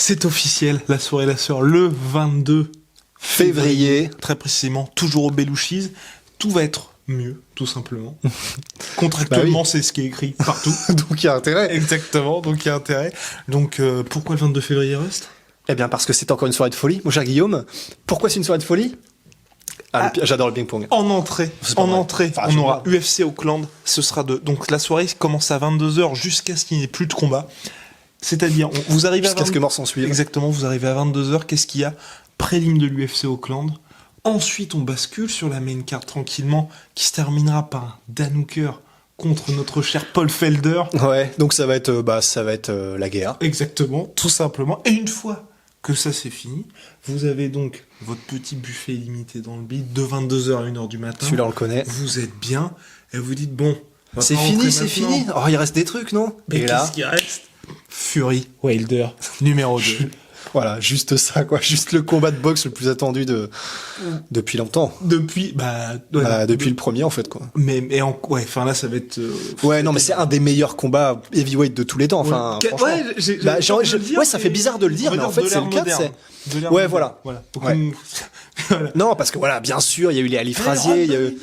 C'est officiel, la soirée La Sueur, le 22 février, très précisément, toujours au Belouchies. Tout va être mieux, tout simplement. Contractuellement, c'est ce qui est écrit partout. Donc il y a intérêt. Exactement, donc il y a intérêt. Donc pourquoi le 22 février, Rust ? Eh bien parce que c'est encore une soirée de folie, mon cher Guillaume. Pourquoi c'est une soirée de folie ? J'adore le ping-pong. En entrée, on aura UFC Auckland. Ce sera donc la soirée commence à 22h jusqu'à ce qu'il n'y ait plus de combat. C'est-à-dire, vous arrivez jusqu'à ce que mort s'en suive. Exactement, vous arrivez à 22h. Qu'est-ce qu'il y a ? Prélim de l'UFC Auckland. Ensuite, on bascule sur la main card tranquillement, qui se terminera par un Dan Hooker contre notre cher Paul Felder. Ouais, donc ça va être la guerre. Exactement, tout simplement. Et une fois que ça c'est fini, vous avez donc votre petit buffet illimité dans le bide de 22h à 1h du matin. Celui-là on le connaît. Vous êtes bien et vous dites bon, c'est fini. Oh, il reste des trucs, non ? Et là, qu'est-ce qui reste ? Fury Wilder numéro 2. Voilà, juste ça, quoi. Juste le combat de boxe le plus attendu depuis longtemps. Depuis le premier, en fait, quoi. Là, ça va être. Mais c'est un des meilleurs combats heavyweight de tous les temps. Enfin, ça fait bizarre de le dire, mais en fait, c'est le cas. Voilà. Non, parce que bien sûr, il y a eu les Ali Frazier, il y a eu.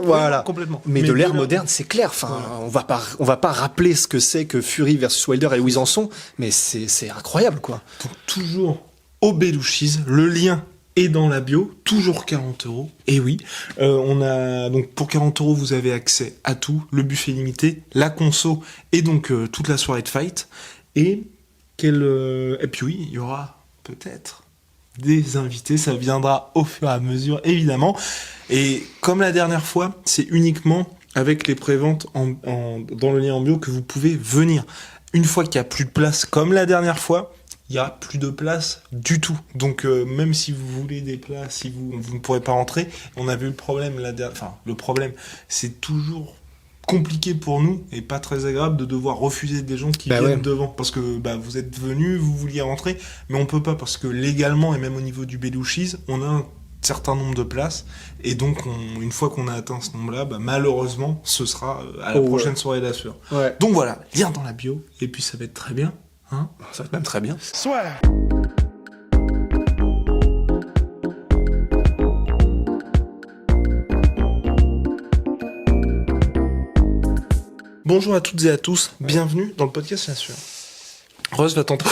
Voilà. Complètement. Mais de l'ère moderne, c'est clair. Enfin, on va pas rappeler ce que c'est que Fury versus Wilder et où ils en sont, mais c'est incroyable, quoi. Donc, toujours au Belouchies, le lien est dans la bio, toujours 40€. Et oui, on a donc pour 40€, vous avez accès à tout, le buffet limité, la conso et donc toute la soirée de fight. Et puis oui, il y aura peut-être des invités, ça viendra au fur et à mesure, évidemment. Et comme la dernière fois, c'est uniquement avec les préventes dans le lien en bio que vous pouvez venir. Une fois qu'il n'y a plus de place, comme la dernière fois, il n'y a plus de place du tout. Donc même si vous voulez des places, si vous ne pourrez pas rentrer, on a vu le problème le problème, c'est toujours compliqué pour nous et pas très agréable de devoir refuser des gens qui viennent devant parce que vous êtes venus, vous vouliez rentrer, mais on peut pas parce que légalement et même au niveau du Belouchies, on a un certain nombre de places et donc une fois qu'on a atteint ce nombre-là, malheureusement, ce sera à la prochaine soirée de La Sueur. Ouais. Donc voilà, lien dans la bio et puis ça va être très bien. Hein, ça va être même très bien. Soit. Bonjour à toutes et à tous, bienvenue dans le podcast La Sueur. Rose va tenter.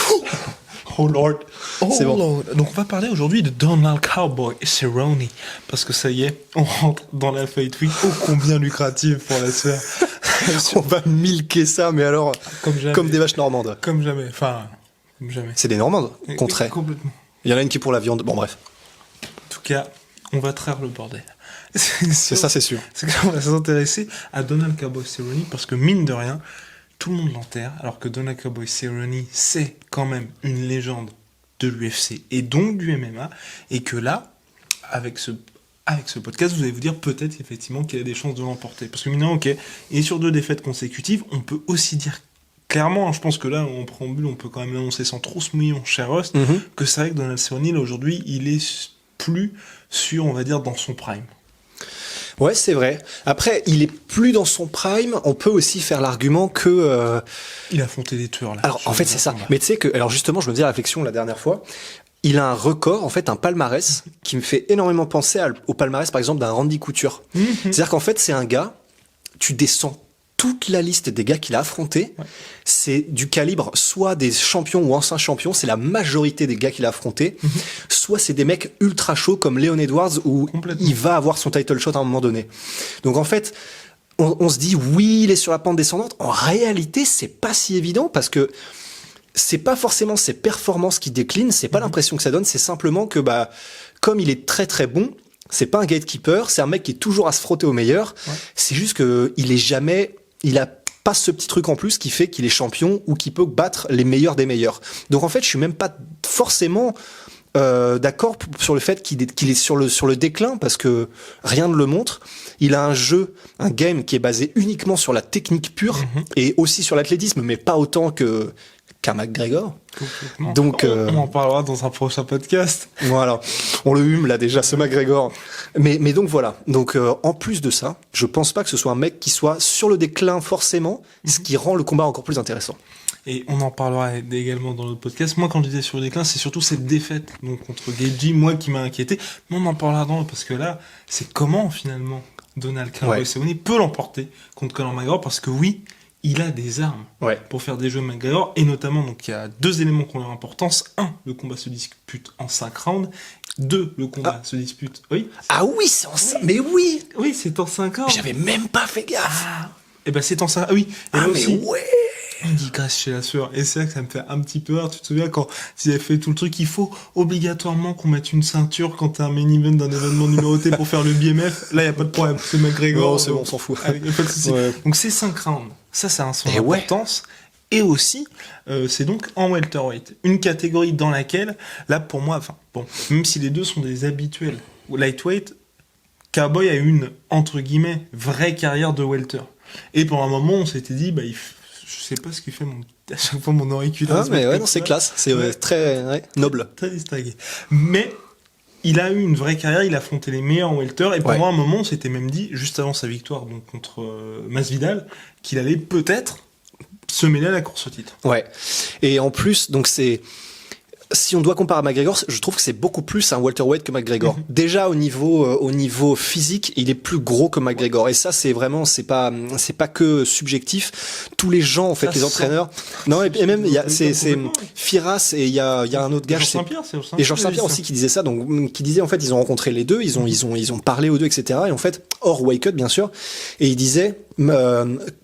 Oh Lord, c'est bon. Lord. Donc on va parler aujourd'hui de Donald Cowboy Cerrone parce que ça y est, on rentre dans la Fight Week, ô combien lucrative pour La Sueur. On va milquer ça, mais alors comme des vaches normandes. Comme jamais. C'est des normandes, contraire. Complètement. Il y en a une qui est pour la viande. Bon, bref. En tout cas, on va traire le bordel. C'est sûr. C'est qu'on va s'intéresser à Donald Cowboy Cerrone parce que mine de rien, tout le monde l'enterre, alors que Donald Cowboy Cerrone, c'est quand même une légende de l'UFC et donc du MMA, et que là, avec ce podcast, vous allez vous dire peut-être effectivement qu'il a des chances de l'emporter. Parce que mine de rien, ok, et sur 2 défaites consécutives, on peut aussi dire clairement, je pense que là, en préambule, on peut quand même l'annoncer sans trop se mouiller, mon cher Rust, que c'est vrai que Donald Cerrone, aujourd'hui, il est plus sur, on va dire, dans son prime. Ouais, c'est vrai. Après, il est plus dans son prime. On peut aussi faire l'argument que il a affronté des tueurs là. Alors, en fait, c'est ça. Mais tu sais que, alors justement, je me faisais la réflexion la dernière fois. Il a un record, en fait, un palmarès qui me fait énormément penser au palmarès, par exemple, d'un Randy Couture. C'est-à-dire qu'en fait, c'est un gars. Tu descends toute la liste des gars qu'il a affrontés, c'est du calibre soit des champions ou anciens champions, c'est la majorité des gars qu'il a affrontés, soit c'est des mecs ultra chauds comme Leon Edwards où il va avoir son title shot à un moment donné. Donc en fait, on se dit oui, il est sur la pente descendante. En réalité, c'est pas si évident parce que c'est pas forcément ses performances qui déclinent, c'est pas l'impression que ça donne, c'est simplement que comme il est très très bon, c'est pas un gatekeeper, c'est un mec qui est toujours à se frotter au meilleur. C'est juste que il a pas ce petit truc en plus qui fait qu'il est champion ou qu'il peut battre les meilleurs des meilleurs. Donc en fait, je suis même pas forcément d'accord sur le fait qu'il est sur le déclin parce que rien ne le montre. Il a un game qui est basé uniquement sur la technique pure et aussi sur l'athlétisme, mais pas autant qu'un McGregor. Donc, on en parlera dans un prochain podcast. Voilà, on le hume là déjà, ce McGregor. Mais donc voilà. Donc en plus de ça, je pense pas que ce soit un mec qui soit sur le déclin forcément, ce qui rend le combat encore plus intéressant. Et on en parlera également dans notre podcast. Moi, quand je disais sur le déclin, c'est surtout cette défaite donc contre Gaethje, moi qui m'a inquiété. Mais on en parlera parce que là, c'est comment finalement Donald Cowboy Cerrone peut l'emporter contre Conor McGregor, parce que oui, il a des armes pour faire des jeux McGregor, et notamment, donc il y a 2 éléments qui ont leur importance. 1, le combat se dispute en 5 rounds. 2, le combat se dispute... Oui. Ah oui, c'est en 5... Mais oui. Oui, c'est en 5 rounds. J'avais même pas fait gaffe. Et ben c'est en 5... Ah oui. Et là aussi, mais ouais. on dit grâce chez la sueur. Et c'est là que ça me fait un petit peu peur. Tu te souviens quand ils avaient fait tout le truc, il faut obligatoirement qu'on mette une ceinture quand t'es un main event d'un événement numéroté pour faire le BMF. Là, il n'y a pas de problème. C'est McGregor. Non, c'est bon, on s'en fout. Allez, y a pas de souci. Ouais. Donc c'est 5 rounds. Ça a son importance. Et aussi, c'est donc en welterweight. Une catégorie dans laquelle, là pour moi, même si les deux sont des habituels lightweight, Cowboy a une, entre guillemets, vraie carrière de welter. Et pendant un moment, on s'était dit, je sais pas ce qu'il fait à chaque fois mon auriculaire. Ah, mais ouais, non, c'est classe. C'est très noble. Très distingué. Mais il a eu une vraie carrière, il a affronté les meilleurs en welter, et pendant un moment, on s'était même dit, juste avant sa victoire donc contre Masvidal, qu'il allait peut-être se mêler à la course au titre. Ouais. Et en plus, donc si on doit comparer à McGregor, je trouve que c'est beaucoup plus un welterweight que McGregor. Déjà au niveau physique, il est plus gros que McGregor. Et ça, c'est vraiment, c'est pas que subjectif. Tous les gens, en fait, les entraîneurs. Non, et même c'est Firas, et il y a un autre gars. Et Georges Saint-Pierre aussi qui disait ça. Donc qui disait en fait, ils ont rencontré les deux, ils ont parlé aux deux, etc. Et en fait, hors Wake Up bien sûr. Et il disait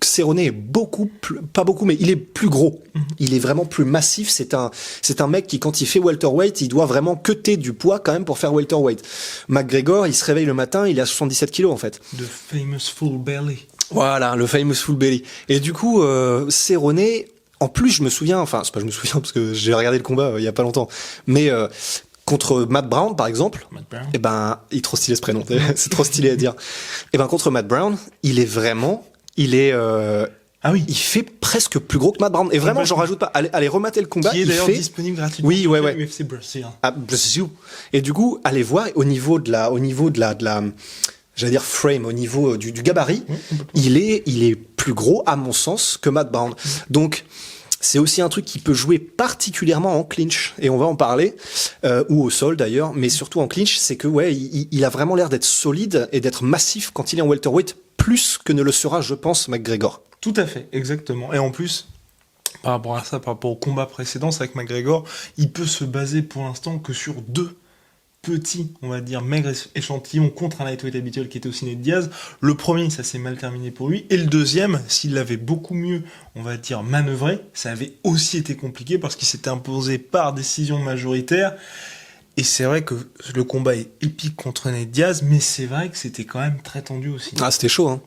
Cerrone est pas beaucoup, mais il est plus gros. Il est vraiment plus massif. C'est un mec qui, quand il fait welterweight, il doit vraiment cutter du poids quand même pour faire welterweight. McGregor, il se réveille le matin, il est à 77 kilos en fait. The famous full belly. Voilà, le famous full belly. Et du coup, Cerrone, en plus, je me souviens parce que j'ai regardé le combat il y a pas longtemps, mais contre Matt Brown, par exemple, il est trop stylé ce prénom, c'est trop stylé à dire. Et contre Matt Brown, il fait presque plus gros que Matt Brown. Et vraiment, j'en rajoute pas. Allez remater le combat. Qui est d'ailleurs disponible gratuitement. Oui, ouais. UFC Brazil. Brazil. Et du coup, allez voir au niveau de la, j'allais dire frame, au niveau du gabarit, il est plus gros, à mon sens, que Matt Brown. Donc, c'est aussi un truc qui peut jouer particulièrement en clinch, et on va en parler, ou au sol d'ailleurs, mais surtout en clinch, c'est que il a vraiment l'air d'être solide et d'être massif quand il est en welterweight, plus que ne le sera, je pense, McGregor. Tout à fait, exactement. Et en plus, par rapport à ça, par rapport au combat précédent, c'est avec McGregor, il peut se baser pour l'instant que sur 2 petits, on va dire, maigres échantillons contre un lightweight habituel qui était aussi Nate Diaz. Le premier, ça s'est mal terminé pour lui. Et le deuxième, s'il l'avait beaucoup mieux, on va dire, manœuvré, ça avait aussi été compliqué parce qu'il s'était imposé par décision majoritaire. Et c'est vrai que le combat est épique contre Nate Diaz, mais c'est vrai que c'était quand même très tendu aussi. Ah, c'était chaud, hein.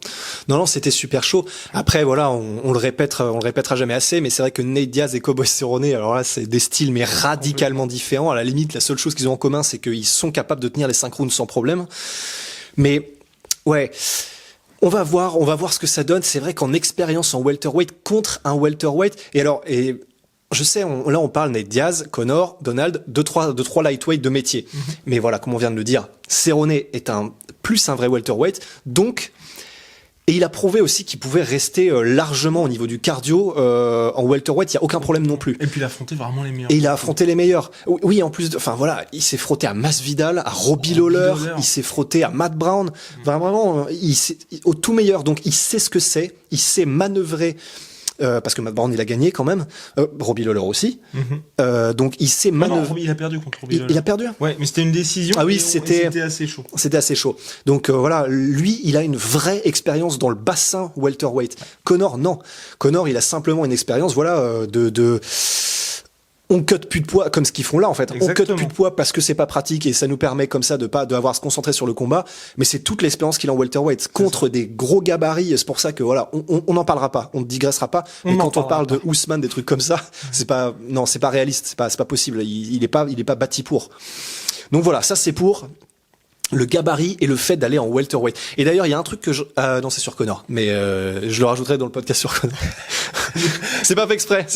Non, c'était super chaud. Après, voilà, on le répétera jamais assez, mais c'est vrai que Nate Diaz et Cowboy Cerrone, alors là, c'est des styles, mais radicalement différents. À la limite, la seule chose qu'ils ont en commun, c'est qu'ils sont capables de tenir les 5 rounds sans problème. Mais, ouais. On va voir ce que ça donne. C'est vrai qu'en expérience en welterweight contre un welterweight, je sais, là on parle Nate Diaz, Conor, Donald, deux trois lightweight de métier. Mais voilà, comme on vient de le dire, Cerrone est plus un vrai welterweight. Donc, et il a prouvé aussi qu'il pouvait rester largement au niveau du cardio en welterweight. Il y a aucun problème non plus. Et puis il a affronté vraiment les meilleurs. Et il a affronté les meilleurs. Oui, en plus, il s'est frotté à Masvidal, à Robbie Lawler, il s'est frotté à Matt Brown. Vraiment, au tout meilleur. Donc, il sait ce que c'est. Il sait manœuvrer. Parce que Matt Brown il a gagné quand même, Robbie Lawler aussi. Donc il sait manœuvrer. Il a perdu contre Robbie Lawler. Il a perdu. Ouais, mais c'était une décision. Ah oui, c'était assez chaud. C'était assez chaud. Donc voilà, lui, il a une vraie expérience dans le bassin welterweight. Conor, non. Conor, il a simplement une expérience, on cut plus de poids, comme ce qu'ils font là en fait. Exactement. On cut plus de poids parce que c'est pas pratique et ça nous permet comme ça d'avoir à se concentrer sur le combat. Mais c'est toute l'expérience qu'il a en welterweight contre des gros gabarits. C'est pour ça que on n'en parlera pas, on ne digressera pas. Mais quand on parle de Ousmane, des trucs comme ça, c'est pas réaliste, c'est pas possible. Il est pas bâti pour. Donc voilà, ça c'est pour le gabarit et le fait d'aller en welterweight. Et d'ailleurs, il y a un truc que non, c'est sur Conor, mais je le rajouterai dans le podcast sur Conor. C'est pas fait exprès.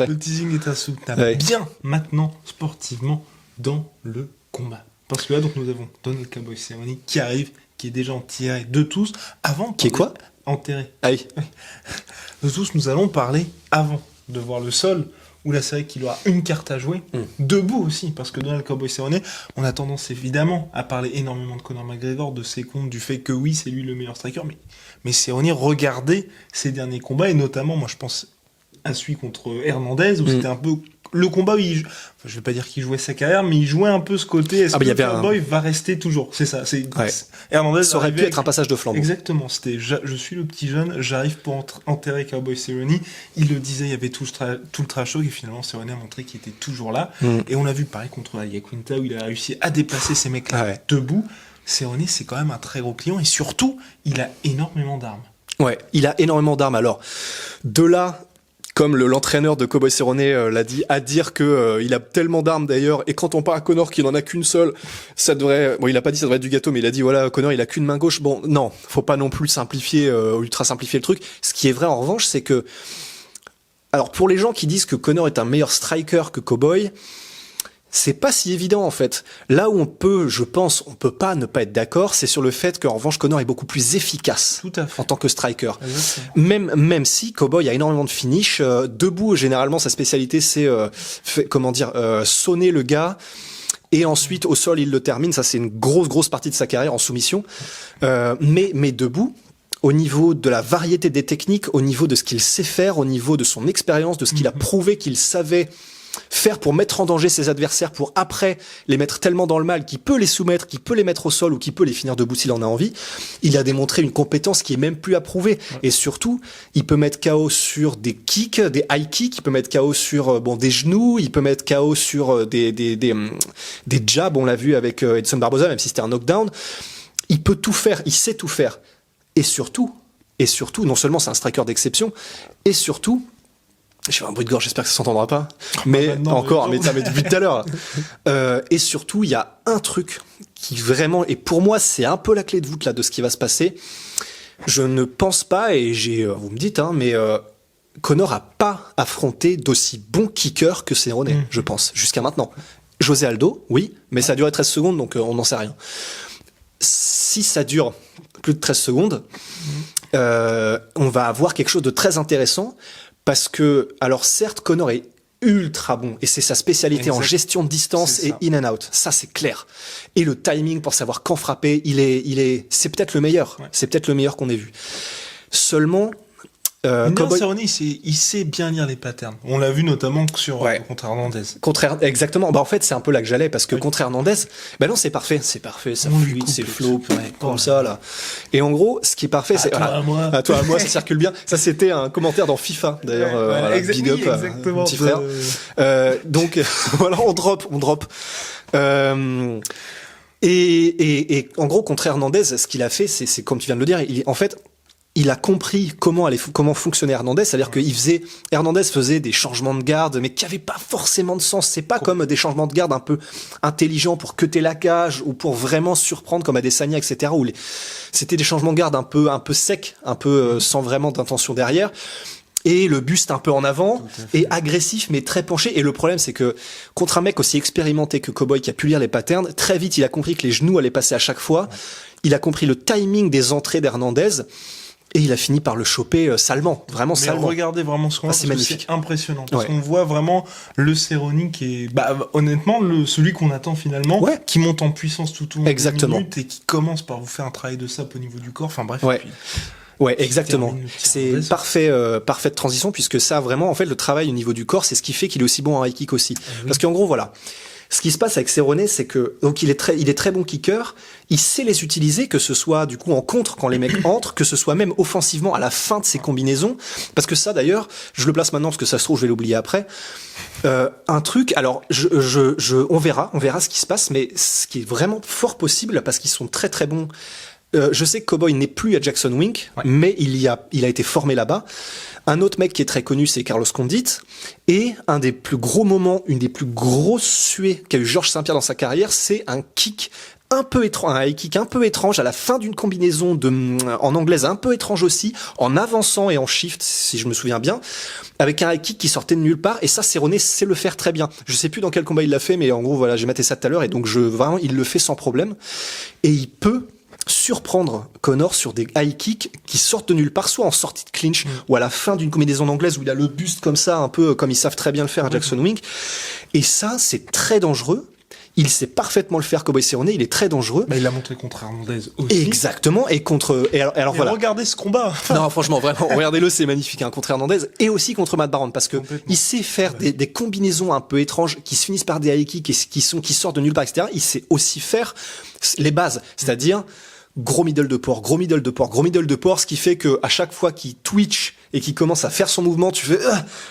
Le teasing est insoutenable. Ouais. Bien, maintenant, sportivement, dans le combat. Parce que là, donc, nous avons Donald Cowboy Cerrone qui arrive, qui est déjà enterré de tous. Avant. Qui est quoi ? Enterré. Ah oui. De tous, nous allons parler avant de voir le sol, où là c'est vrai qu'il aura une carte à jouer, debout aussi, parce que dans le Cowboy Cerrone, on a tendance évidemment à parler énormément de Conor McGregor, de ses comptes, du fait que oui, c'est lui le meilleur striker, mais Cerrone, regardez ses derniers combats, et notamment, moi je pense à celui contre Hernandez, où c'était un peu le combat où je vais pas dire qu'il jouait sa carrière, mais il jouait un peu ce côté, est-ce que le Cowboy va rester toujours? C'est ça, Hernandez ça aurait pu être un passage de flambeau. Exactement, c'était je suis le petit jeune, j'arrive pour enterrer Cowboy Cerrone. Il le disait, il y avait tout le trash talk, et finalement Cerrone a montré qu'il était toujours là. Et on l'a vu pareil contre Iaquinta, où il a réussi à déplacer ces mecs-là debout. Cerrone, c'est quand même un très gros client, et surtout, il a énormément d'armes. Ouais, il a énormément d'armes. Alors, de là, comme l'entraîneur de Cowboy Cerrone l'a dit, à dire que il a tellement d'armes d'ailleurs, et quand on parle à Conor qu'il en a qu'une seule, ça devrait, bon, il a pas dit ça devrait être du gâteau, mais il a dit voilà, Conor il a qu'une main gauche. Bon, non, faut pas non plus simplifier, ultra simplifier le truc. Ce qui est vrai en revanche, c'est que, alors pour les gens qui disent que Conor est un meilleur striker que Cowboy, c'est pas si évident en fait. Là où on peut pas ne pas être d'accord, c'est sur le fait qu'en revanche Conor est beaucoup plus efficace en tant que striker. Même si Cowboy a énormément de finish, debout généralement sa spécialité c'est sonner le gars. Et ensuite au sol il le termine. Ça c'est une grosse partie de sa carrière en soumission. Mais debout, au niveau de la variété des techniques, au niveau de ce qu'il sait faire, au niveau de son expérience, de ce qu'il a prouvé qu'il savait faire pour mettre en danger ses adversaires, pour après les mettre tellement dans le mal qu'il peut les soumettre, qu'il peut les mettre au sol ou qu'il peut les finir debout s'il en a envie. Il a démontré une compétence qui est même plus à prouver. Et surtout, il peut mettre KO sur des kicks, des high kicks, il peut mettre KO sur des genoux, il peut mettre KO sur des jabs, on l'a vu avec Edson Barboza, même si c'était un knockdown. Il peut tout faire, il sait tout faire. Et surtout, non seulement c'est un striker d'exception, et surtout, je fais un bruit de gorge, j'espère que ça s'entendra pas. Mais depuis tout à l'heure. Et surtout, il y a un truc qui vraiment, et pour moi, c'est un peu la clé de voûte là de ce qui va se passer. Je ne pense pas, et vous me dites, mais Conor a pas affronté d'aussi bon kicker que Cerrone, je pense, jusqu'à maintenant. José Aldo, oui, mais ça a duré 13 secondes, donc on n'en sait rien. Si ça dure plus de 13 secondes, on va avoir quelque chose de très intéressant. Parce que, alors certes, Conor est ultra bon, et c'est sa spécialité en gestion de distance et in and out. Ça, c'est clair. Et le timing pour savoir quand frapper, c'est peut-être le meilleur. Ouais. C'est peut-être le meilleur qu'on ait vu. Seulement, Cerrone, il sait bien lire les patterns. On l'a vu notamment contre Hernandez. Exactement. En fait, c'est un peu là que j'allais, parce que contre Hernandez, non, c'est parfait, ça fluide, c'est flow, comme ça, là. Et en gros, ce qui est parfait, c'est, à toi, à moi, ça circule bien. Ça, c'était un commentaire dans FIFA, d'ailleurs, big up, exactement, petit frère. Donc, voilà, on drop. Et en gros, contre Hernandez, ce qu'il a fait, c'est comme tu viens de le dire, il a compris comment fonctionnait Hernandez, c'est-à-dire que Hernandez faisait des changements de garde, mais qui avaient pas forcément de sens. C'est pas comme des changements de garde un peu intelligents pour cutter la cage ou pour vraiment surprendre comme Adesanya, etc. C'était des changements de garde un peu secs, un peu sans vraiment d'intention derrière. Et le buste un peu en avant, et agressif, mais très penché. Et le problème, c'est que contre un mec aussi expérimenté que Cowboy, qui a pu lire les patterns, très vite, il a compris que les genoux allaient passer à chaque fois. Il a compris le timing des entrées d'Hernandez. Et il a fini par le choper salement, vraiment salement. Regardez vraiment ce qu'on voit, c'est magnifique. C'est impressionnant. Parce qu'on voit vraiment le Cerrone qui est, honnêtement, celui qu'on attend finalement, qui monte en puissance tout au long des minutes et qui commence par vous faire un travail de sap au niveau du corps. Enfin bref. Ouais, exactement. C'est parfaite transition, puisque ça, vraiment, en fait, le travail au niveau du corps, c'est ce qui fait qu'il est aussi bon en high kick aussi. Parce qu'en gros, voilà. Ce qui se passe avec Cerrone, c'est que donc il est très bon kicker, il sait les utiliser, que ce soit du coup en contre quand les mecs entrent, que ce soit même offensivement à la fin de ses combinaisons, parce que ça d'ailleurs, je le place maintenant parce que ça se trouve je vais l'oublier après. Un truc, alors on verra ce qui se passe, mais ce qui est vraiment fort possible parce qu'ils sont très très bons. Je sais que Cowboy n'est plus à Jackson Wink, mais il a été formé là-bas. Un autre mec qui est très connu, c'est Carlos Condit. Et un des plus gros moments, une des plus grosses suées qu'a eu Georges Saint-Pierre dans sa carrière, c'est un kick un peu étrange, un high kick un peu étrange à la fin d'une combinaison en anglaise un peu étrange aussi, en avançant et en shift, si je me souviens bien, avec un high kick qui sortait de nulle part. Et ça, Cerrone sait le faire très bien. Je sais plus dans quel combat il l'a fait, mais en gros, voilà, j'ai maté ça tout à l'heure. Et donc, vraiment, il le fait sans problème. Et il peut surprendre Connor sur des high kicks qui sortent de nulle part, soit en sortie de clinch ou à la fin d'une combinaison anglaise où il a le buste comme ça, un peu comme ils savent très bien le faire à Jackson Wink. Et ça, c'est très dangereux. Il sait parfaitement le faire, Cowboy Cerrone, il est très dangereux. Il l'a montré contre Hernandez aussi. Exactement, et alors voilà. Regardez ce combat. Non, franchement, vraiment, regardez-le, c'est magnifique, hein, contre Hernandez, et aussi contre Matt Brown, parce que il sait faire des combinaisons un peu étranges, qui se finissent par des high kicks, qui sortent de nulle part, etc. Il sait aussi faire les bases, c'est-à-dire, gros middle de port, ce qui fait que à chaque fois qu'il twitch et qu'il commence à faire son mouvement, tu fais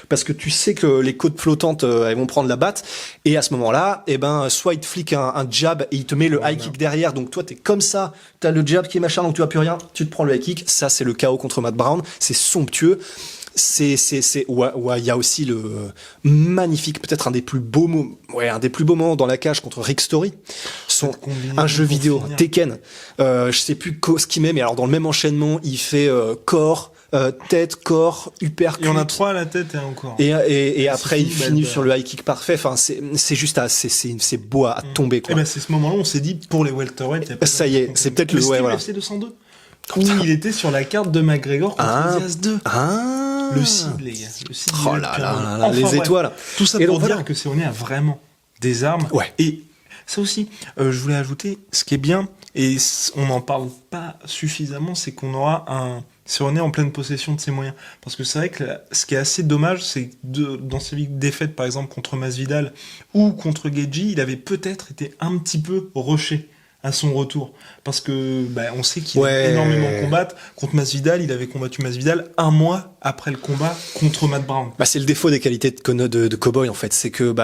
parce que tu sais que les côtes flottantes elles vont prendre la batte, et à ce moment-là, soit il te flique un jab et il te met le high kick derrière, donc toi t'es comme ça, t'as le jab qui est machin, donc tu vois plus rien, tu te prends le high kick, ça c'est le KO contre Matt Brown, c'est somptueux. Il y a aussi le magnifique, peut-être un des plus beaux moments dans la cage contre Rick Story. Un jeu vidéo, Tekken. Je sais plus ce qu'il met, mais alors dans le même enchaînement, il fait corps, tête, corps, uppercut. Il y en a 3 à la tête et encore. Et après, il finit sur le high kick parfait. Enfin, c'est juste, c'est beau à tomber, quoi. Et c'est ce moment-là, on s'est dit, pour les welterweight, ça y est, c'est peut-être le, voilà. UFC 202. Où il était sur la carte de McGregor contre Diaz 2. Le seed, les gars. Le seed. Oh là là, les étoiles. Tout ça pour dire que Cerrone a vraiment des armes. Ouais. Et ça aussi, je voulais ajouter, ce qui est bien, et on n'en parle pas suffisamment, c'est qu'on aura un Cerrone en pleine possession de ses moyens. Parce que c'est vrai que ce qui est assez dommage, c'est que dans ses défaites, par exemple, contre Masvidal ou contre Gaethje, il avait peut-être été un petit peu rushé à son retour, parce que on sait qu'il a énormément combattu contre Masvidal. Il avait combattu Masvidal 1 mois après le combat contre Matt Brown. C'est le défaut des qualités de Cowboy, en fait, c'est que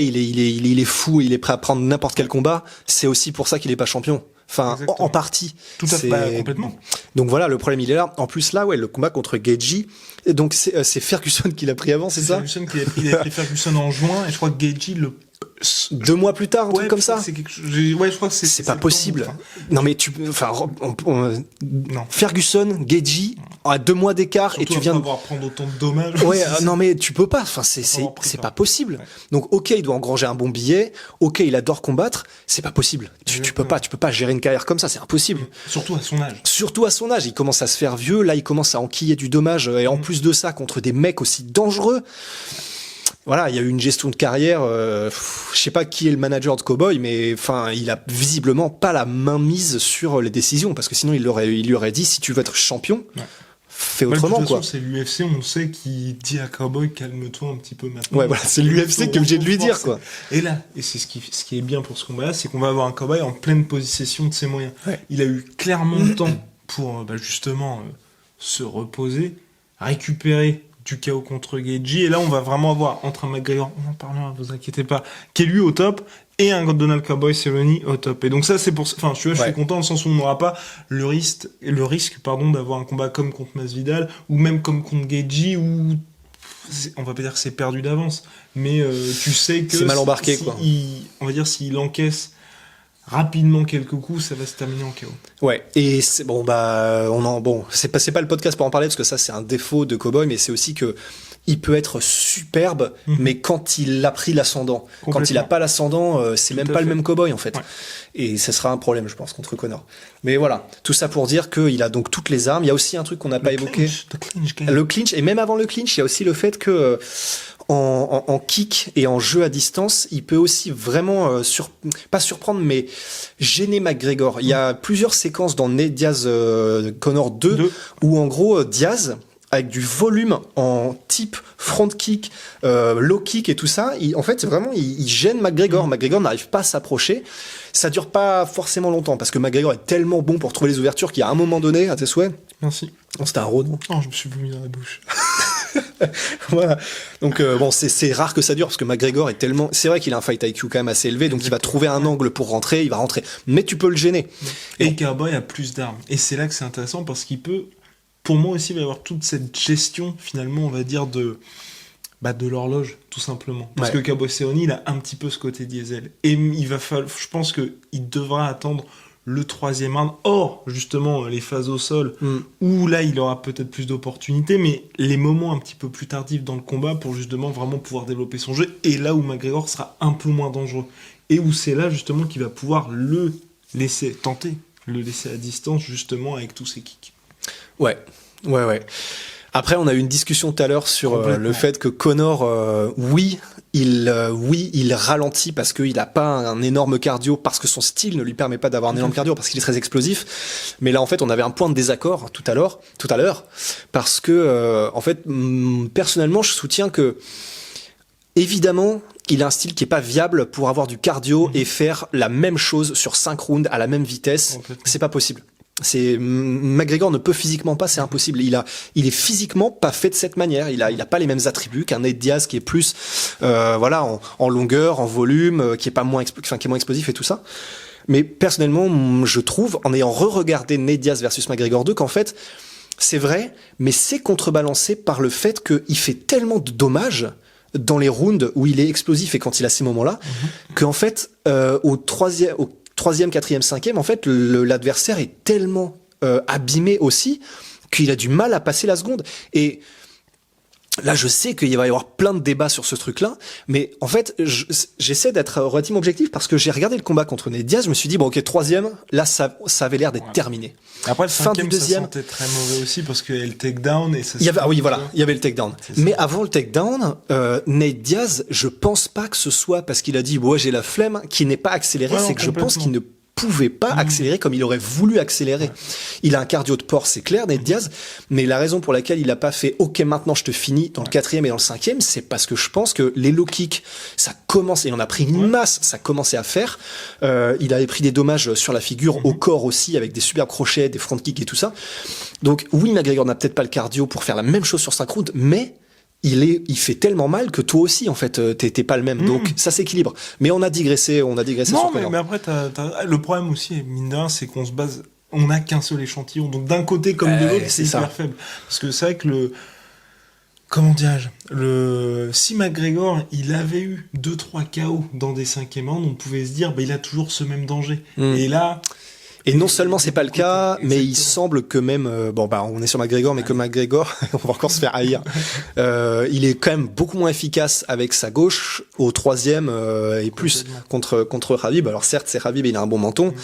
il est fou, il est prêt à prendre n'importe quel combat. C'est aussi pour ça qu'il est pas champion. Enfin, en partie. Tout à fait, complètement. Donc voilà, le problème il est là. En plus là, le combat contre Gaethje, donc c'est Ferguson qui l'a pris avant, c'est ça? Ferguson qui il a pris Ferguson en juin, et je crois que Gaethje 2 mois plus tard, un truc comme ça. Je crois que c'est pas possible. Non mais Ferguson, Gaethje, à 2 mois d'écart, surtout et tu viens de prendre autant de dommages. Non mais tu peux pas. Enfin c'est pas possible. Ouais. Donc il doit engranger un bon billet. Il adore combattre. C'est pas possible. Tu peux pas gérer une carrière comme ça. C'est impossible. Surtout à son âge. Il commence à se faire vieux. Là il commence à enquiller du dommage, et en plus de ça contre des mecs aussi dangereux. Voilà, il y a eu une gestion de carrière. Je sais pas qui est le manager de Cowboy, mais enfin, il a visiblement pas la main mise sur les décisions, parce que sinon il lui aurait dit, si tu veux être champion, fais autrement, de toute quoi. façon, c'est l'UFC, on sait, qui dit à Cowboy, calme-toi un petit peu maintenant. Ouais, voilà, c'est l'UFC qui est obligé de lui dire, quoi. Et là, c'est ce qui est bien pour ce combat-là, c'est qu'on va avoir un Cowboy en pleine possession de ses moyens. Ouais. Il a eu clairement le temps pour justement se reposer, récupérer du KO contre Gaethje, et là on va vraiment avoir entre un McGregor, on en parlera, vous inquiétez pas, qui est lui au top, et un Donald Cowboy Cerrone au top. Et donc ça c'est pour, enfin je suis content dans le sens où on n'aura pas le risque d'avoir un combat comme contre Masvidal ou même comme contre Gaethje, où on va pas dire que c'est perdu d'avance, mais tu sais que c'est mal embarqué, quoi. On va dire s'il encaisse rapidement quelques coups, ça va se terminer en KO. Ouais, et c'est c'est pas le podcast pour en parler, parce que ça c'est un défaut de Cowboy, mais c'est aussi que il peut être superbe, mais quand il a pris l'ascendant, quand il a pas l'ascendant, c'est même pas le même Cowboy, en fait. Ouais. Et ça sera un problème, je pense, contre Conor. Mais voilà, tout ça pour dire qu'il a donc toutes les armes. Il y a aussi un truc qu'on n'a pas évoqué. Le clinch, et même avant le clinch, il y a aussi le fait que en kick et en jeu à distance, il peut aussi vraiment pas surprendre, mais gêner McGregor. Il y a plusieurs séquences dans Nate Diaz Conor 2 où en gros Diaz, avec du volume en type front kick, low kick et tout ça, en fait vraiment il gêne McGregor. McGregor n'arrive pas à s'approcher. Ça dure pas forcément longtemps, parce que McGregor est tellement bon pour trouver les ouvertures qu'à un moment donné, à tes souhaits. Merci. Non, c'était un road. Oh, je me suis vomi dans la bouche. Voilà. Donc c'est rare que ça dure, parce que McGregor est tellement, c'est vrai qu'il a un fight IQ quand même assez élevé, donc il va trouver un angle pour rentrer, il va rentrer, mais tu peux le gêner. Et Cowboy a plus d'armes, et c'est là que c'est intéressant, parce qu'il peut, pour moi aussi, il va y avoir toute cette gestion finalement, on va dire de l'horloge, tout simplement, parce que Cowboy Cerrone, il a un petit peu ce côté diesel, et il va falloir, je pense que il devra attendre le 3e round, or justement les phases au sol, où là il aura peut-être plus d'opportunités, mais les moments un petit peu plus tardifs dans le combat pour justement vraiment pouvoir développer son jeu, et là où McGregor sera un peu moins dangereux, et où c'est là justement qu'il va pouvoir le laisser tenter Le laisser à distance, justement, avec tous ses kicks. Ouais. Après, on a eu une discussion tout à l'heure sur le fait que Conor, oui, il ralentit parce qu'il a pas un énorme cardio, parce que son style ne lui permet pas d'avoir un énorme cardio, parce qu'il est très explosif. Mais là, en fait, on avait un point de désaccord tout à l'heure, parce que, en fait, personnellement, je soutiens que, évidemment, il a un style qui est pas viable pour avoir du cardio et faire la même chose sur 5 rounds à la même vitesse. C'est pas possible. McGregor ne peut physiquement pas, c'est impossible. Il est physiquement pas fait de cette manière. Il a pas les mêmes attributs qu'un Nate Diaz qui est plus, en longueur, en volume, qui est moins explosif et tout ça. Mais personnellement, je trouve, en ayant re-regardé Nate Diaz versus McGregor 2, qu'en fait, c'est vrai, mais c'est contrebalancé par le fait qu'il fait tellement de dommages dans les rounds où il est explosif et quand il a ces moments-là, qu'en fait, au troisième, quatrième, cinquième, en fait, l'adversaire est tellement abîmé aussi qu'il a du mal à passer la seconde. Et là, je sais qu'il va y avoir plein de débats sur ce truc-là, mais en fait, j'essaie d'être relativement objectif parce que j'ai regardé le combat contre Nate Diaz, je me suis dit, bon, ok, troisième, là, ça avait l'air d'être terminé. Après, le fin cinquième, du deuxième, ça sentait très mauvais aussi parce qu'il y avait le takedown et ça. Il y avait le takedown. Mais avant le takedown, Nate Diaz, je pense pas que ce soit parce qu'il a dit, ouais, j'ai la flemme, qu'il n'est pas accéléré, c'est que je pense qu'il ne pouvait pas accélérer comme il aurait voulu accélérer. Il a un cardio de porc, c'est clair, Nate Diaz, mais la raison pour laquelle il a pas fait OK, maintenant je te finis dans le quatrième et dans le cinquième, c'est parce que je pense que les low kicks, ça commence, et on a pris une masse, ça commençait à faire. Il avait pris des dommages sur la figure, au corps aussi, avec des superbes crochets, des front kicks et tout ça. Donc oui, McGregor n'a peut-être pas le cardio pour faire la même chose sur 5 rounds, mais il fait tellement mal que toi aussi, en fait, t'es pas le même. Donc, ça s'équilibre. Mais on a digressé sur Conor. Mais après, le problème aussi, mine de rien, c'est qu'on se base, on n'a qu'un seul échantillon. Donc, d'un côté comme de l'autre, c'est hyper faible. Parce que c'est vrai que comment dirais-je, si McGregor, il avait eu 2-3 KO dans des 5e rounds, on pouvait se dire, il a toujours ce même danger. Et là, et non seulement c'est pas le cas, mais il semble que même, on est sur McGregor, mais que McGregor, on va encore se faire haïr. Il est quand même beaucoup moins efficace avec sa gauche au troisième et plus contre Khabib. Alors certes, c'est Khabib, il a un bon menton,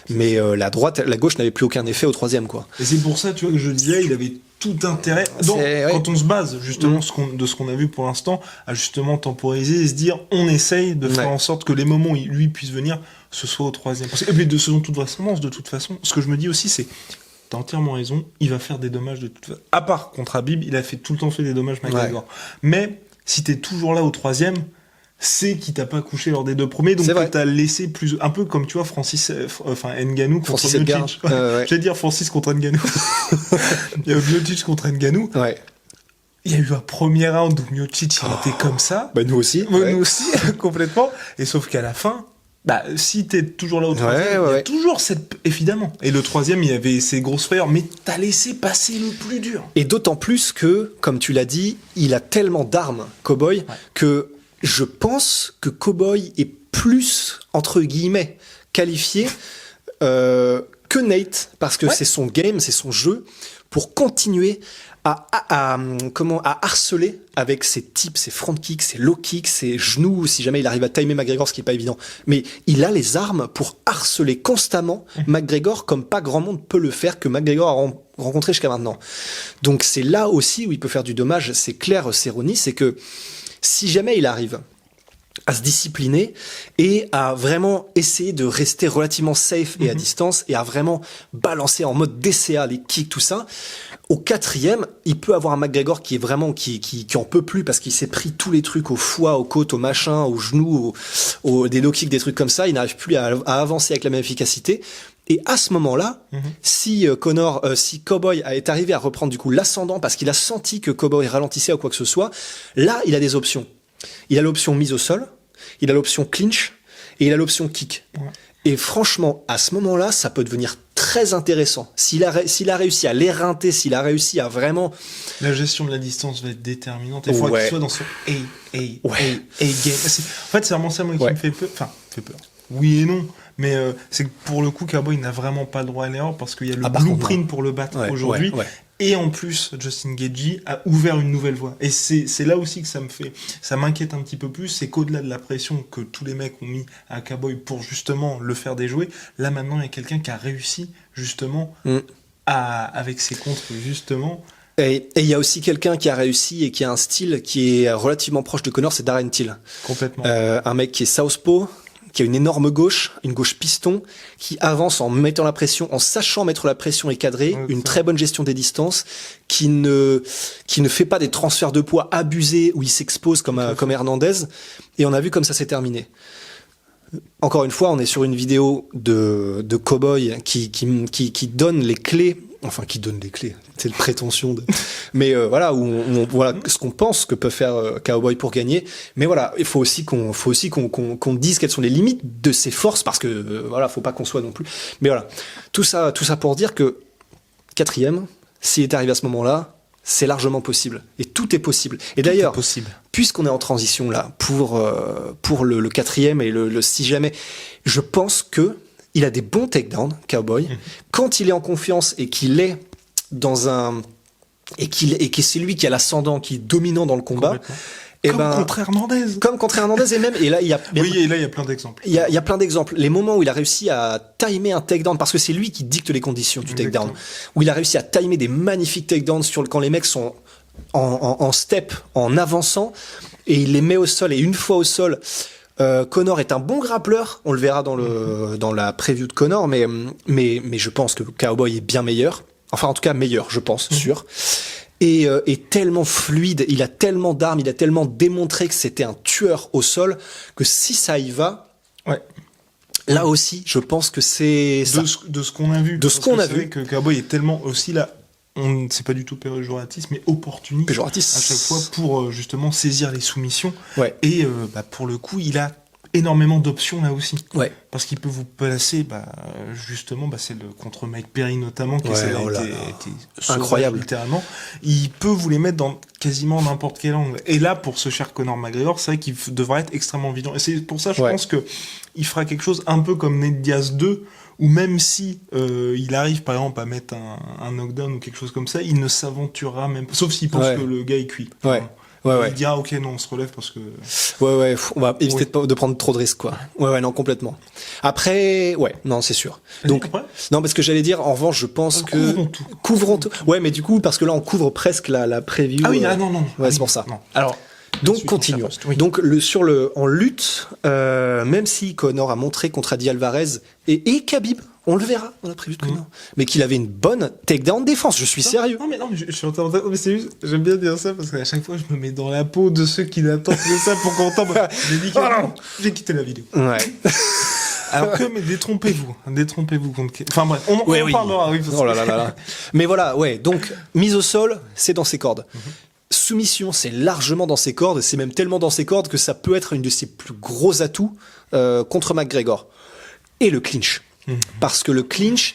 mais la gauche n'avait plus aucun effet au troisième, quoi. Et c'est pour ça, tu vois, que je disais, il avait tout intérêt. Donc, quand on se base justement de ce qu'on a vu pour l'instant, à justement temporiser et se dire, on essaye de faire en sorte que les moments où lui puisse venir, ce soit au troisième. Et puis de ce dont toute vraisemblance, de toute façon, ce que je me dis aussi, c'est, t'as entièrement raison, il va faire des dommages de toute façon. À part contre Khabib, il a tout le temps fait des dommages McGregor. Mais si t'es toujours là au troisième, c'est qu'il t'a pas couché lors des 2 premiers, donc t'as laissé plus, un peu comme tu vois Ngannou contre Miocic. J'allais dire Francis contre Ngannou. Il y a Miocic contre Ngannou. Ouais. Il y a eu un premier round où Miocic il était comme ça. Nous aussi. Nous aussi, complètement. Et sauf qu'à la fin, si t'es toujours là au troisième, il y a toujours évidemment. Et le troisième, il y avait ses grosses frayeurs, mais t'as laissé passer le plus dur. Et d'autant plus que, comme tu l'as dit, il a tellement d'armes, Cowboy, que je pense que Cowboy est plus, entre guillemets, qualifié que Nate, parce que c'est son game, c'est son jeu, pour continuer à harceler avec ses tips, ses front kicks, ses low kicks, ses genoux, si jamais il arrive à timer McGregor, ce qui est pas évident. Mais il a les armes pour harceler constamment McGregor comme pas grand monde peut le faire, que McGregor a rencontré jusqu'à maintenant. Donc c'est là aussi où il peut faire du dommage. C'est clair, Cerrone, c'est que si jamais il arrive à se discipliner et à vraiment essayer de rester relativement safe et à distance et à vraiment balancer en mode DCA les kicks, tout ça, au quatrième, il peut avoir un McGregor qui est vraiment qui en peut plus parce qu'il s'est pris tous les trucs au foie, aux côtes, au machin, aux genoux, des low kicks, des trucs comme ça. Il n'arrive plus à avancer avec la même efficacité. Et à ce moment-là, si Cowboy est arrivé à reprendre du coup l'ascendant parce qu'il a senti que Cowboy ralentissait ou quoi que ce soit, là, il a des options. Il a l'option mise au sol, il a l'option clinch et il a l'option kick. Ouais. Et franchement, à ce moment-là, ça peut devenir très intéressant. S'il a réussi à l'éreinter, s'il a réussi à vraiment... La gestion de la distance va être déterminante. Il faut qu'il soit dans son game. En fait, c'est vraiment ça moi, qui me fait peur. Enfin, fait peur. Oui et non. Mais c'est que pour le coup, Cowboy n'a vraiment pas le droit à l'erreur parce qu'il y a le blueprint pour le battre aujourd'hui. Et en plus, Justin Gaethje a ouvert une nouvelle voie. Et c'est là aussi que ça m'inquiète un petit peu plus, c'est qu'au-delà de la pression que tous les mecs ont mis à Cowboy pour justement le faire déjouer, là maintenant il y a quelqu'un qui a réussi justement avec ses contres justement. Et il y a aussi quelqu'un qui a réussi et qui a un style qui est relativement proche de Conor, c'est Darren Till. Complètement. Un mec qui est southpaw, qui a une énorme gauche, une gauche piston, qui avance en mettant la pression, en sachant mettre la pression et cadrer, une très bonne gestion des distances, qui ne fait pas des transferts de poids abusés où il s'expose comme Hernandez. Et on a vu comme ça s'est terminé. Encore une fois, on est sur une vidéo de Cowboy qui donne les clés. Enfin, qui donne les clés. C'est le prétention de. Mais voilà, voilà ce qu'on pense que peut faire Cowboy pour gagner. Mais voilà, il faut aussi qu'on dise quelles sont les limites de ses forces, parce que voilà, faut pas qu'on soit non plus. Mais voilà, tout ça pour dire que 4e, s'il est arrivé à ce moment-là, c'est largement possible. Et tout est possible. Et d'ailleurs, puisqu'on est en transition là pour le 4e et le si jamais, je pense que il a des bons takedowns, Cowboy. Quand il est en confiance et qu'il est dans un et que c'est lui qui a l'ascendant, qui est dominant dans le combat. Contre Hernandez. Comme contre Hernandez et même. Et là, il y a. Oui, et là, il y a plein d'exemples. Il y a plein d'exemples. Les moments où il a réussi à timer un takedown, parce que c'est lui qui dicte les conditions du takedown. Où il a réussi à timer des magnifiques takedowns quand les mecs sont en step, en avançant, et il les met au sol. Et une fois au sol, Conor est un bon grappleur. On le verra dans la preview de Conor, mais je pense que Cowboy est bien meilleur. Enfin, en tout cas, meilleur, je pense, sûr. Et tellement fluide, il a tellement d'armes, il a tellement démontré que c'était un tueur au sol, que si ça y va, là aussi, je pense que c'est de ce qu'on a vu. De ce qu'on a vu. C'est vrai que Cowboy est tellement aussi là, c'est pas du tout péjoratif, mais opportuniste à chaque fois pour justement saisir les soumissions. Et pour le coup, il a énormément d'options là aussi. Parce qu'il peut vous placer, justement, c'est le contre Mike Perry notamment, qui était incroyable, littéralement. Il peut vous les mettre dans quasiment n'importe quel angle. Et là, pour ce cher Conor McGregor, c'est vrai qu'il devra être extrêmement vigilant. Et c'est pour ça, je pense que il fera quelque chose un peu comme Nate Diaz 2, où même si il arrive par exemple à mettre un knockdown ou quelque chose comme ça, il ne s'aventurera même pas, sauf s'il pense que le gars est cuit. Il dira ok, non, on se relève parce que on va éviter de prendre trop de risques, quoi. Non, complètement. Après, non, c'est sûr. Donc non, parce que j'allais dire, en revanche, je pense que couvrons tout. Mais du coup, parce que là on couvre presque la preview. Non. C'est pour ça. Non. Alors donc continuons. Donc en lutte, même si Conor a montré contre Adi Alvarez et Khabib, on le verra dans la preview de Conor, mais qu'il avait une bonne takedown défense. Je suis sérieux. Non, mais je suis en train de... Mais c'est juste, j'aime bien dire ça parce qu'à chaque fois, je me mets dans la peau de ceux qui n'attendent que ça pour qu'on tombe. J'ai dit que j'ai quitté la vidéo. Alors que, mais détrompez-vous contre... Enfin bref, on en parlera. Oh là là. Mais voilà, donc, mise au sol, c'est dans ses cordes. Soumission, c'est largement dans ses cordes, c'est même tellement dans ses cordes que ça peut être une de ses plus gros atouts contre McGregor. Et le clinch. Parce que le clinch,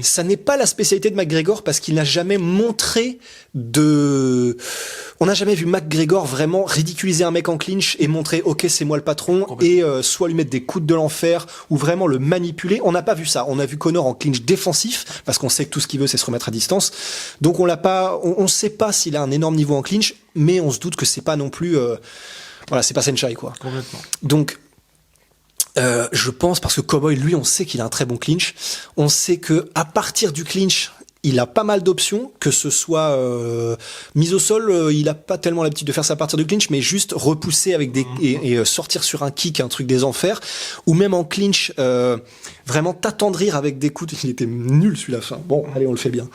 ça n'est pas la spécialité de McGregor, parce qu'il n'a jamais montré on n'a jamais vu McGregor vraiment ridiculiser un mec en clinch et montrer ok, c'est moi le patron, et soit lui mettre des coups de l'enfer ou vraiment le manipuler. On n'a pas vu ça. On a vu Conor en clinch défensif, parce qu'on sait que tout ce qu'il veut, c'est se remettre à distance. Donc on sait pas s'il a un énorme niveau en clinch, mais on se doute que c'est pas non plus c'est pas Senchai, quoi. Complètement. Donc je pense, parce que Cowboy, lui, on sait qu'il a un très bon clinch. On sait que à partir du clinch, il a pas mal d'options, que ce soit mise au sol, il a pas tellement l'habitude de faire ça à partir du clinch, mais juste repousser avec et sortir sur un kick, un truc des enfers, ou même en clinch, vraiment t'attendrir avec des coudes. Il était nul celui-là, fin. Bon, allez, on le fait bien.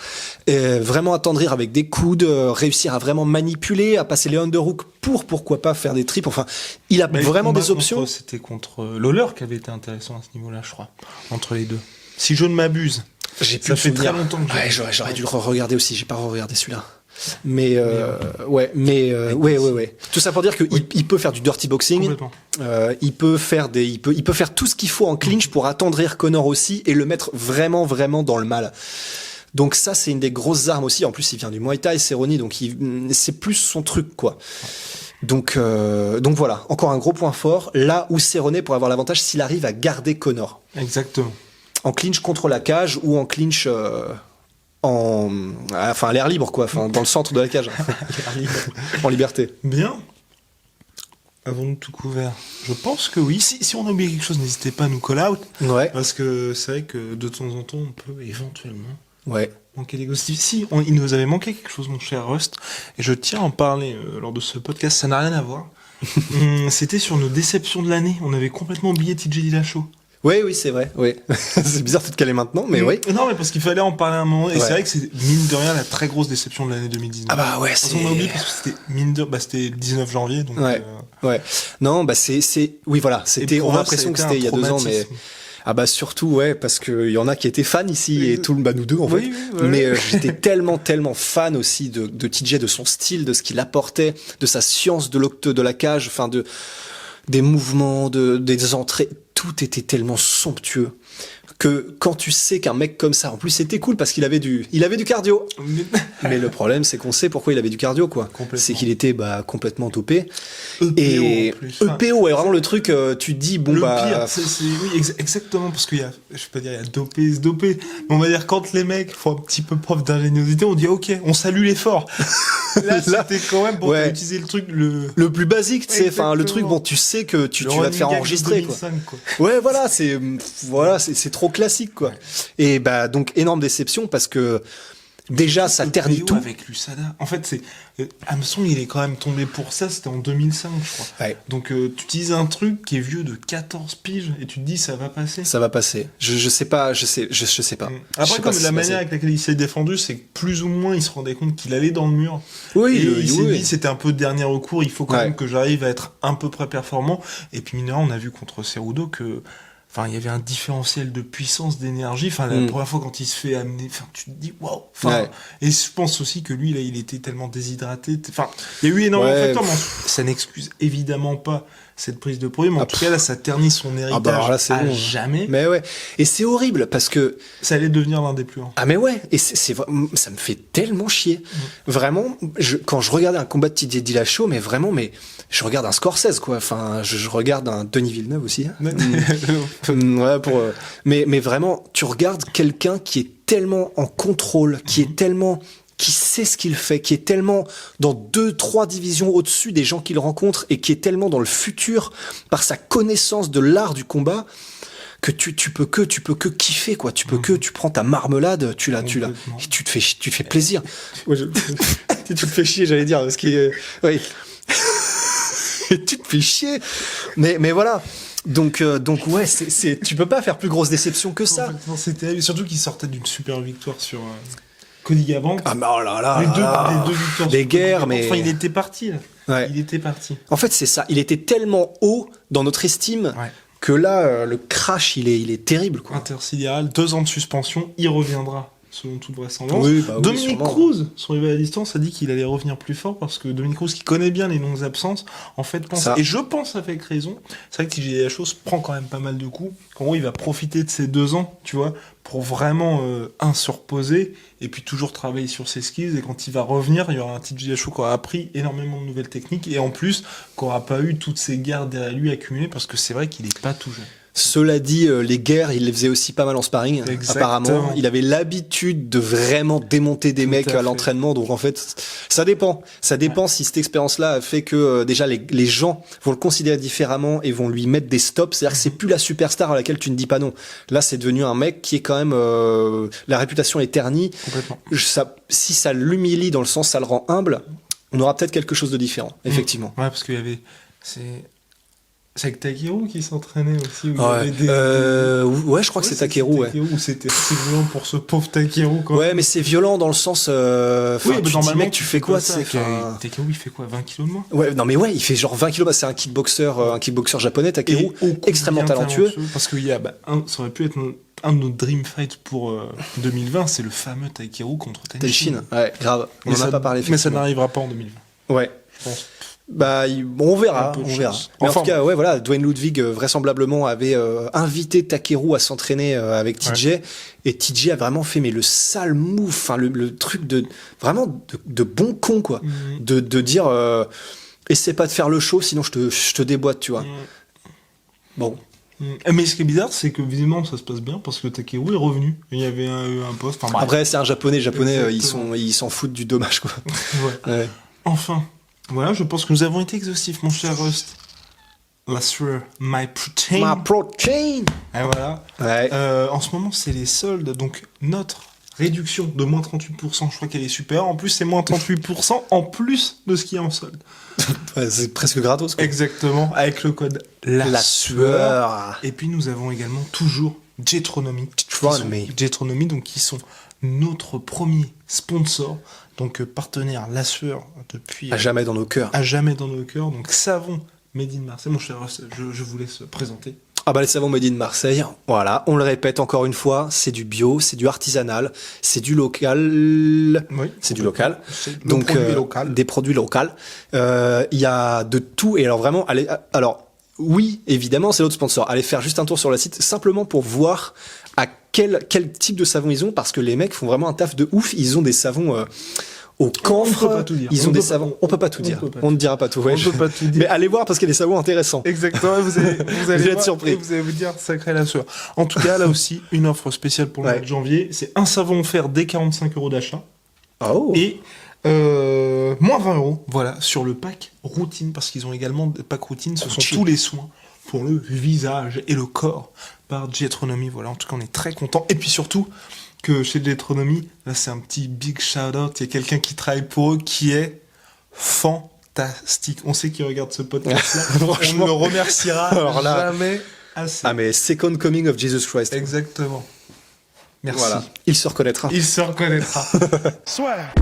Vraiment attendrir avec des coudes, réussir à vraiment manipuler, à passer les underhooks pourquoi pas faire des tripes. Enfin, il a vraiment des options. C'était contre Lawler qui avait été intéressant à ce niveau-là, je crois, entre les deux. Si je ne m'abuse. Ça fait très longtemps que j'aurais dû le regarder aussi. J'ai pas regardé celui-là. Mais tout ça pour dire que il peut faire du dirty boxing. Il peut faire tout ce qu'il faut en clinch pour attendrir Conor aussi et le mettre vraiment dans le mal. Donc ça, c'est une des grosses armes aussi. En plus, il vient du Muay Thai, Cerrone, donc c'est plus son truc, quoi. Donc voilà, encore un gros point fort. Là où Cerrone pourrait avoir l'avantage s'il arrive à garder Conor. Exactement. En clinch contre la cage ou en clinch à l'air libre, quoi, enfin, dans le centre de la cage, en liberté. Bien. Avons-nous tout couvert? Je pense que oui. Si on a oublié quelque chose, n'hésitez pas à nous call out. Ouais. Parce que c'est vrai que de temps en temps, on peut éventuellement Ouais. manquer des ghosts. Si, il nous avait manqué quelque chose, mon cher Rust. Et je tiens à en parler lors de ce podcast. Ça n'a rien à voir. C'était sur nos déceptions de l'année. On avait complètement oublié TJ Dillashaw. Oui, c'est vrai. Oui. C'est bizarre de te caler maintenant, mais oui. Non, mais parce qu'il fallait en parler un moment. Et Ouais. c'est vrai que c'est, mine de rien, la très grosse déception de l'année 2019. Ah bah ouais, Parce qu'on a oublié parce que c'était le 19 janvier. Donc, Ouais. Ouais. Non, bah oui, voilà. Et pour On a moi, l'impression que ça a c'était été il y a un 2 ans, mais. traumatisme. Ah bah surtout, ouais, parce qu'il y en a qui étaient fans ici, et nous deux, en fait. Oui, ouais. Mais j'étais tellement fan aussi de TJ, de son style, de ce qu'il apportait, de sa science de la cage, enfin des mouvements, des entrées, tout était tellement somptueux que quand tu sais qu'un mec comme ça, en plus c'était cool parce qu'il avait du cardio. Mais le problème, c'est qu'on sait pourquoi il avait du cardio, quoi. Complètement. C'est qu'il était dopé. EPO Et en plus. Enfin, EPO, ouais, vraiment le truc, tu te dis, bon le bah. pire, oui, exactement, parce qu'il y a, je vais pas dire, il y a dopé, mais on va dire, quand les mecs font un petit peu preuve d'ingéniosité, on dit, ok, on salue l'effort. Là, c'était quand même pour Ouais. utiliser le truc, Le plus basique, tu sais, enfin, le truc, Exactement. bon, tu sais que tu le vas te running faire gag de enregistrer, quoi. 2005, quoi. Ouais, voilà, c'est trop classique, quoi. Ouais. Et bah, donc, énorme déception parce que, déjà, ça ternit EPO tout. avec l'USADA. En fait, Hamson, il est quand même tombé pour ça, c'était en 2005, je crois. Ouais. Donc, tu utilises un truc qui est vieux de 14 piges, et tu te dis, ça va passer. Ça va passer. Je sais pas, je sais pas. Je sais Après, pas comme si la c'est manière passé. avec laquelle il s'est défendu, c'est que plus ou moins, il se rendait compte qu'il allait dans le mur. Oui, Et il s'est oui. dit, c'était un peu dernier recours, il faut quand Ouais. même que j'arrive à être un peu près performant. Et puis, mineur, on a vu contre Cerudo que, enfin, il y avait un différentiel de puissance, d'énergie. Enfin, la première fois quand il se fait amener, enfin, tu te dis, waouh. Enfin, Ouais. et je pense aussi que lui, là, il était tellement déshydraté. Enfin, il y a eu énormément de Ouais. facteurs, mais ça n'excuse évidemment pas cette prise de produit. Mais en tout cas, là, ça ternit son héritage bah alors là, c'est à bon, hein. jamais. Mais ouais. Et c'est horrible parce que, Ça allait devenir l'un des plus grands. ah mais ouais, et ça me fait tellement chier. Vraiment, quand je regarde un combat de TJ Dillashaw, mais vraiment, je regarde un Scorsese, quoi. Enfin, je regarde un Denis Villeneuve aussi. Hein. Ouais, mais vraiment, tu regardes quelqu'un qui est tellement en contrôle, qui sait ce qu'il fait, qui est tellement dans 2-3 divisions au-dessus des gens qu'il rencontre et qui est tellement dans le futur par sa connaissance de l'art du combat que tu peux que kiffer, quoi. Tu prends ta marmelade, tu Complètement. et tu te fais plaisir. Tu te fais chier, j'allais dire, parce que oui. Tu te fais chier. Mais voilà. Donc ouais, tu peux pas faire plus grosse déception que ça. Complètement, c'était surtout qu'il sortait d'une super victoire sur Cody Garbrandt. Ah bah oh là là, les deux victoires. des sur Cody guerres, Garbrandt. mais Enfin, il était parti là. Ouais. Il était parti. En fait, c'est ça. Il était tellement haut dans notre estime Ouais. que là, le crash, il est terrible, quoi. Intersidéral, 2 ans de suspension, il reviendra. Selon toute vraisemblance. Oui, bah oui, Dominique sûrement. Cruz, son rival à distance, a dit qu'il allait revenir plus fort parce que Dominique Cruz, qui connaît bien les longues absences, en fait pense, Ça. et je pense avec raison, c'est vrai que TJ Dillashaw se prend quand même pas mal de coups, qu'en gros il va profiter de ces 2 ans, tu vois, pour vraiment se reposer et puis toujours travailler sur ses skills, et quand il va revenir, il y aura un TJ Dillashaw qui aura appris énormément de nouvelles techniques et en plus qui aura pas eu toutes ces guerres derrière lui accumulées parce que c'est vrai qu'il est pas tout jeune. Cela dit, les guerres, il les faisait aussi pas mal en sparring. Exactement. Apparemment, il avait l'habitude de vraiment démonter des Tout mecs à à fait. l'entraînement. Donc en fait, ça dépend. Ça dépend si cette expérience-là a fait que déjà les gens vont le considérer différemment et vont lui mettre des stops. C'est-à-dire que c'est plus la superstar à laquelle tu ne dis pas non. Là, c'est devenu un mec qui est quand même la réputation est ternie. Complètement. Si ça l'humilie dans le sens ça le rend humble, on aura peut-être quelque chose de différent. Effectivement. Ouais, parce qu'il y avait. C'est avec Takeru qui s'entraînait aussi. Où il y Ouais. avait Ouais, je crois que c'est Takeru. Ouais. Takeru, c'était assez violent pour ce pauvre Takeru. Quoi. Ouais, mais c'est violent dans le sens. Oui, tu mais te dis, normalement, mec, tu fais quoi, ça, c'est. Takeru, il fait quoi, 20 kilos de moins? Ouais, non mais ouais, il fait genre 20 kilos. Bah, c'est un kickboxer japonais, Takeru, Et extrêmement bien talentueux. Parce qu'il y a, ça aurait pu être un de nos dream fights pour 2020, c'est le fameux Takeru contre Tenshin, Tenshin. ouais, grave. On Mais en a ça- pas parlé. Mais ça effectivement. n'arrivera pas en 2020, Ouais. je pense. Bah, on verra, Un peu de on verra. chance. Mais Enfin, en tout cas, ouais, voilà, Dwayne Ludwig vraisemblablement avait invité Takeru à s'entraîner avec TJ, et TJ a vraiment fait mais le sale move, enfin le truc de vraiment de bon con quoi, de dire essaie pas de faire le show, sinon je te déboîte, tu vois. Bon, Mais ce qui est bizarre, c'est que visiblement ça se passe bien parce que Takeru est revenu. Il y avait un poste. Enfin, bref. Après, c'est un japonais. Exactement. Ils s'en foutent du dommage, quoi. Ouais. Ouais. Enfin, voilà, je pense que nous avons été exhaustifs, mon cher Rust. La sueur, my protein. Ma protein. Et voilà. Ouais. En ce moment, c'est les soldes, donc notre réduction de moins 38%, je crois qu'elle est super. En plus, c'est moins 38% en plus de ce qui est en solde. Ouais, c'est presque gratos, quoi. Exactement, avec le code La sueur. Et puis nous avons également toujours Jetronomy. Jetronomy, donc qui sont notre premier sponsor, donc partenaire La Sueur depuis À jamais dans nos cœurs. à jamais dans nos cœurs. Donc savon Made in Marseille. Mon cher Russ, je vous laisse présenter. Ah bah les savons made in Marseille, voilà, on le répète encore une fois, c'est du bio, c'est du artisanal, c'est du local, Oui, c'est du local, C'est donc produit local. des produits locaux. Il y a de tout et alors vraiment, alors oui évidemment c'est notre sponsor. Allez faire juste un tour sur le site simplement pour voir à quel type de savon ils ont parce que les mecs font vraiment un taf de ouf. Ils ont des savons au camphre, On peut pas tout dire. ils On ont des peut pas- savons. On peut pas tout on dire. peut pas On ne dira pas tout. Ouais, On peut pas tout dire. Mais allez voir parce qu'il y a des savons intéressants. Exactement, vous allez Vous allez être voir surpris. et vous allez vous dire sacré La Sueur. En tout cas, là aussi, une offre spéciale pour le Ouais. mois de janvier. C'est un savon offert dès 45 € d'achat. Oh. Et moins 20 €, voilà, sur le pack routine, parce qu'ils ont également des packs routine, ce sont Routine. tous les soins pour le visage et le corps par Jetronomy. Voilà, en tout cas, on est très content. Et puis surtout, que chez Jetronomy, là, c'est un petit big shout-out, il y a quelqu'un qui travaille pour eux qui est fantastique. On sait qu'il regarde ce podcast-là. Franchement. On ne le remerciera Alors là- jamais assez. Ah mais Second Coming of Jesus Christ. Exactement. Merci. Voilà. Il se reconnaîtra. Il se reconnaîtra. Swear.